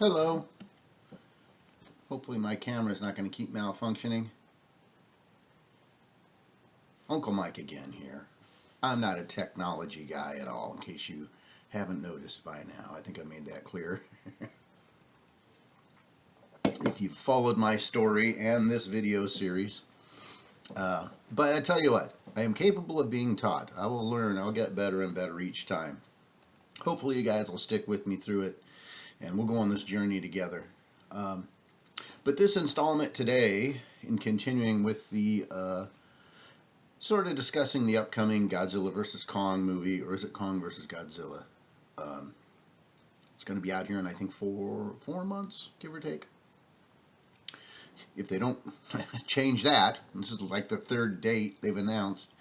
Hello. Hopefully my camera is not going to keep malfunctioning. Uncle Mike again here. I'm not a technology guy at all, in case you haven't noticed by now. I think I made that clear. If you've followed my story and this video series. But I tell you what, I am capable of being taught. I will learn. I'll get better and better each time. Hopefully you guys will stick with me through it, and we'll go on this journey together. But this installment today, in continuing with the sort of discussing the upcoming Godzilla vs. Kong movie, or is it Kong vs. Godzilla? It's going to be out here in, I think, 4 months, give or take. If they don't change that, this is like the 3rd date they've announced.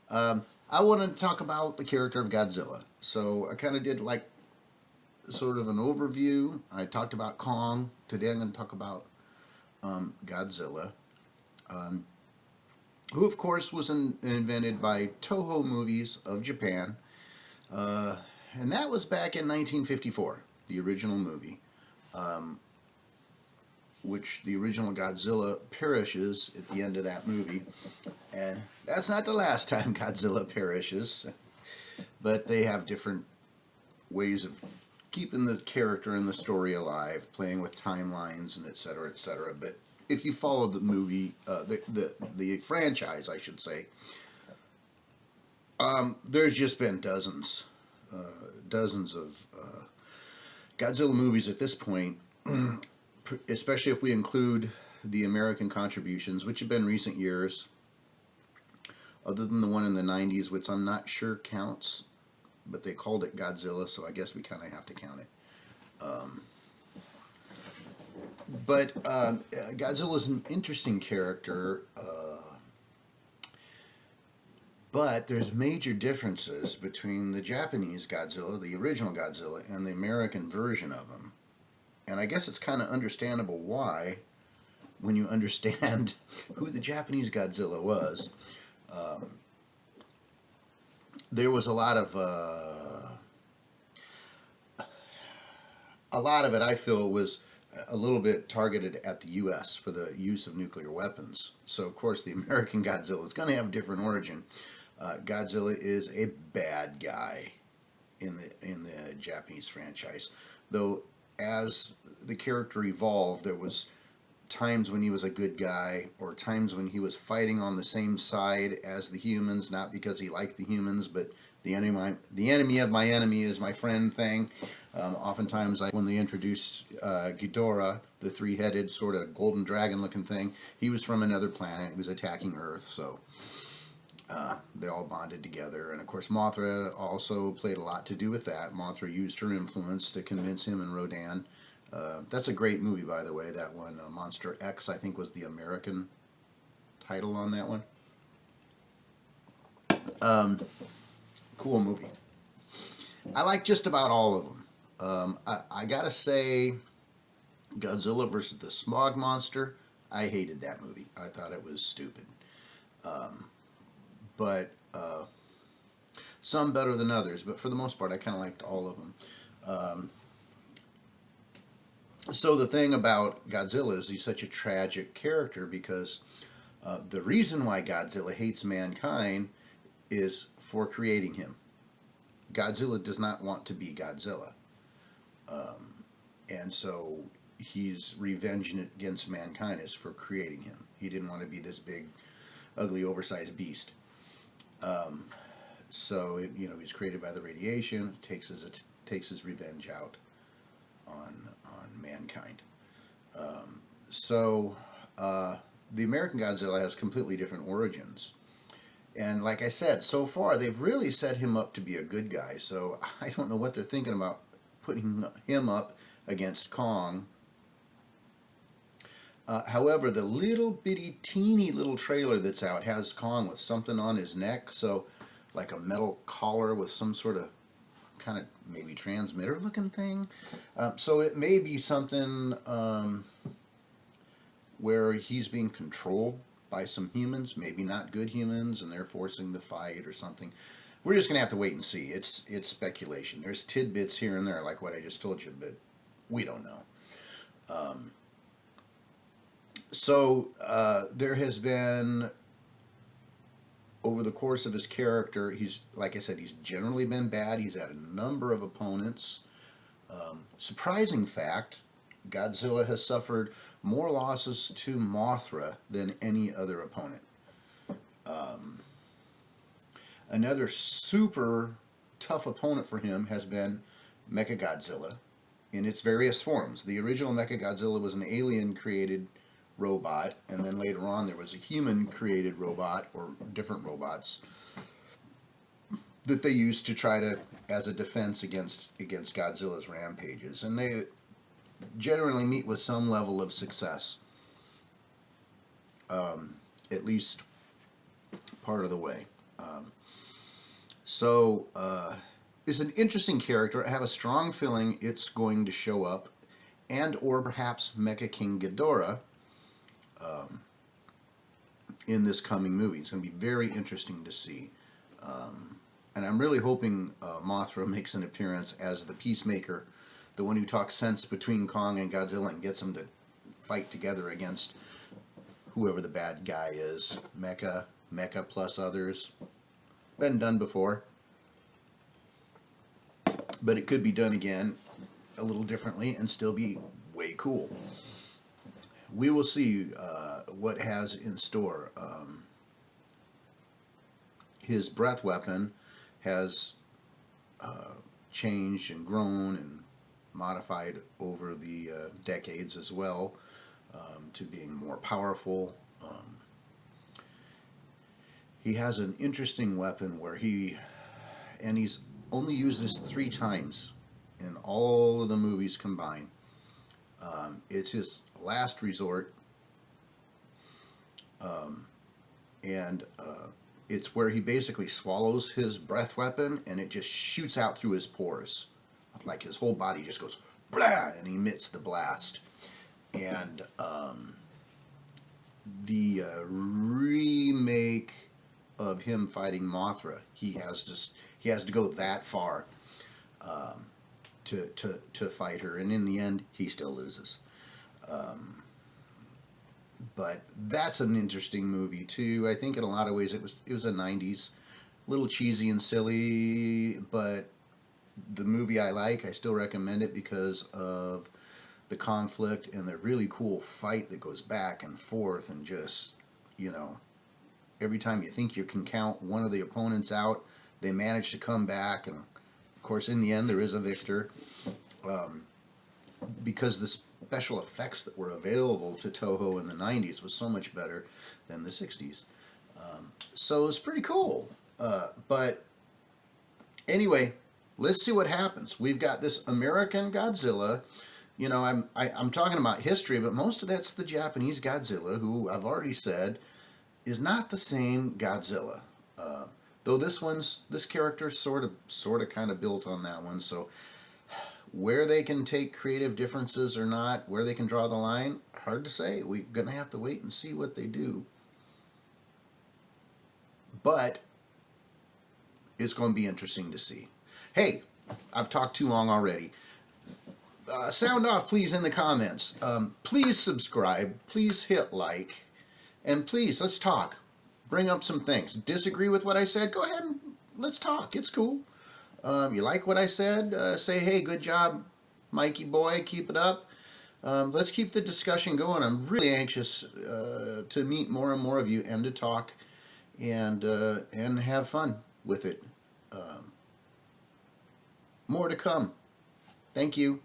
I wanted to talk about the character of Godzilla. So I kind of did like sort of an overview. I talked about Kong. Today I'm going to talk about Godzilla, who of course was invented by Toho Movies of Japan, and that was back in 1954, the original movie, which the original Godzilla perishes at the end of that movie, and that's not the last time Godzilla perishes, but they have different ways of keeping the character and the story alive, playing with timelines and etc., etc. But if you follow the movie, the franchise, I should say, there's just been dozens of Godzilla movies at this point, especially if we include the American contributions, which have been recent years, other than the one in the 90s, which I'm not sure counts, but they called it Godzilla, so I guess we kind of have to count it. But Godzilla is an interesting character, but there's major differences between the Japanese Godzilla, the original Godzilla, and the American version of him. And I guess it's kind of understandable why, when you understand who the Japanese Godzilla was. There was a lot of it, I feel, was a little bit targeted at the U.S. for the use of nuclear weapons. So, of course, the American Godzilla is going to have a different origin. Godzilla is a bad guy in the Japanese franchise, though as the character evolved, there was times when he was a good guy, or times when he was fighting on the same side as the humans, not because he liked the humans, but the enemy of my enemy is my friend thing. Oftentimes, when they introduced Ghidorah, the 3-headed sort of golden dragon looking thing, he was from another planet. He was attacking Earth, so they all bonded together. And of course, Mothra also played a lot to do with that. Mothra used her influence to convince him and Rodan. That's a great movie, by the way, that one. Monster X, I think, was the American title on that one. Cool movie. I like just about all of them. I gotta say, Godzilla versus the Smog Monster, I hated that movie. I thought it was stupid. But some better than others, but for the most part, I kind of liked all of them. So the thing about Godzilla is he's such a tragic character because the reason why Godzilla hates mankind is for creating him. Godzilla does not want to be Godzilla. And so he's revenging against mankind is for creating him. He didn't want to be this big, ugly, oversized beast. So, he's created by the radiation, takes his revenge out on mankind. The American Godzilla has completely different origins. And like I said, so far they've really set him up to be a good guy. So I don't know what they're thinking about putting him up against Kong. However, the little bitty teeny little trailer that's out has Kong with something on his neck. So like a metal collar with some sort of kind of maybe transmitter looking thing. So it may be something where he's being controlled by some humans, maybe not good humans, and they're forcing the fight or something. We're just going to have to wait and see. It's speculation. There's tidbits here and there, like what I just told you, but we don't know. So there has been, over the course of his character, he's, like I said, he's generally been bad. He's had a number of opponents. Surprising fact, Godzilla has suffered more losses to Mothra than any other opponent. Another super tough opponent for him has been Mechagodzilla in its various forms. The original Mechagodzilla was an alien created robot, and then later on there was a human created robot, or different robots, that they used to try to, as a defense against Godzilla's rampages. And they generally meet with some level of success, at least part of the way. So it's an interesting character. I have a strong feeling it's going to show up, and or perhaps Mecha King Ghidorah in this coming movie. It's going to be very interesting to see. And I'm really hoping Mothra makes an appearance as the peacemaker, the one who talks sense between Kong and Godzilla and gets them to fight together against whoever the bad guy is. Mecha plus others. Been done before. But it could be done again a little differently and still be way cool. We will see what has in store. His breath weapon has changed and grown and modified over the decades as well, to being more powerful. He has an interesting weapon where he's only used this 3 times in all of the movies combined. It's his last resort, and it's where he basically swallows his breath weapon and it just shoots out through his pores. Like his whole body just goes blah and emits the blast. And the remake of him fighting Mothra, he has to go that far to fight her, and in the end he still loses. But that's an interesting movie too. I think in a lot of ways it was a 90s, a little cheesy and silly, but the movie I like. I still recommend it because of the conflict and the really cool fight that goes back and forth, and just, every time you think you can count one of the opponents out, they manage to come back, and of course in the end there is a victor, because the special effects that were available to Toho in the 90s was so much better than the 60s. So it's pretty cool. But anyway, let's see what happens. We've got this American Godzilla. I'm talking about history, but most of that's the Japanese Godzilla, who I've already said is not the same Godzilla. Though this character sort of kind of built on that one. So where they can take creative differences or not, where they can draw the line, hard to say. We're going to have to wait and see what they do. But it's going to be interesting to see. Hey, I've talked too long already. Sound off, please, in the comments. Please subscribe. Please hit like. And please, let's talk. Bring up some things. Disagree with what I said? Go ahead and let's talk. It's cool. You like what I said? Say, hey, good job, Mikey boy. Keep it up. Let's keep the discussion going. I'm really anxious to meet more and more of you and to talk and have fun with it. More to come. Thank you.